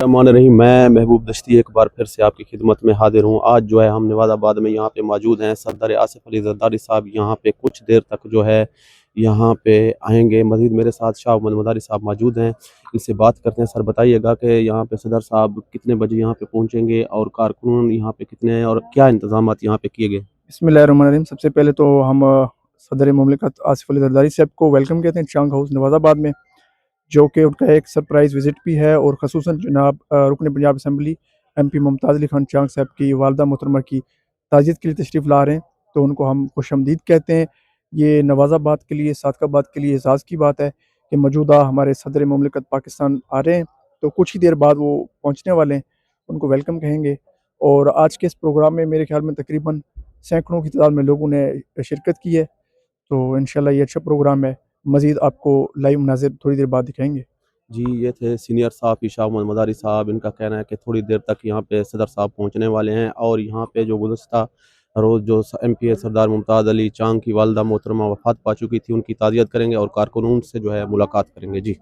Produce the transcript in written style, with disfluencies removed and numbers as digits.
الرحمن الرحیم، میں محبوب دشتی ایک بار پھر سے آپ کی خدمت میں حاضر ہوں۔ آج جو ہے ہم نواز آباد میں یہاں پہ موجود ہیں۔ صدر آصف علی زرداری صاحب یہاں پہ کچھ دیر تک جو ہے یہاں پہ آئیں گے۔ مزید میرے ساتھ شاہ محمد مداری صاحب موجود ہیں، ان سے بات کرتے ہیں۔ سر بتائیے گا کہ یہاں پہ صدر صاحب کتنے بجے یہاں پہ پہنچیں گے اور کارکنون یہاں پہ کتنے ہیں اور کیا انتظامات یہاں پہ کیے گئے؟ بسم اللہ الرحمن الرحیم۔ سب سے پہلے تو ہم صدر مملکت آصف علی زرداری صاحب کو ویلکم کہتے ہیں چانگ ہاؤس نواز آباد میں، جو کہ ان کا ایک سرپرائز وزٹ بھی ہے، اور خصوصاً جناب رکن پنجاب اسمبلی ایم پی ممتاز علی خان چانگ صاحب کی والدہ محترمہ کی تعزیت کے لیے تشریف لا رہے ہیں، تو ان کو ہم خوش آمدید کہتے ہیں۔ یہ نواز آباد کے لیے، صادق آباد کے لیے اعزاز کی بات ہے کہ موجودہ ہمارے صدر مملکت پاکستان آ رہے ہیں، تو کچھ ہی دیر بعد وہ پہنچنے والے ہیں، ان کو ویلکم کہیں گے۔ اور آج کے اس پروگرام میں میرے خیال میں تقریباً سینکڑوں کی تعداد میں لوگوں نے شرکت کی ہے، تو انشاءاللہ یہ اچھا پروگرام ہے۔ مزید آپ کو لائیو مناظر تھوڑی دیر بعد دکھائیں گے۔ جی، یہ تھے سینئر صحافی شاہ محمد مداری صاحب۔ ان کا کہنا ہے کہ تھوڑی دیر تک یہاں پہ صدر صاحب پہنچنے والے ہیں، اور یہاں پہ جو گزشتہ روز جو ایم پی اے سردار ممتاز علی چانگ کی والدہ محترمہ وفات پا چکی تھی، ان کی تعزیت کریں گے اور کارکنون سے جو ہے ملاقات کریں گے۔ جی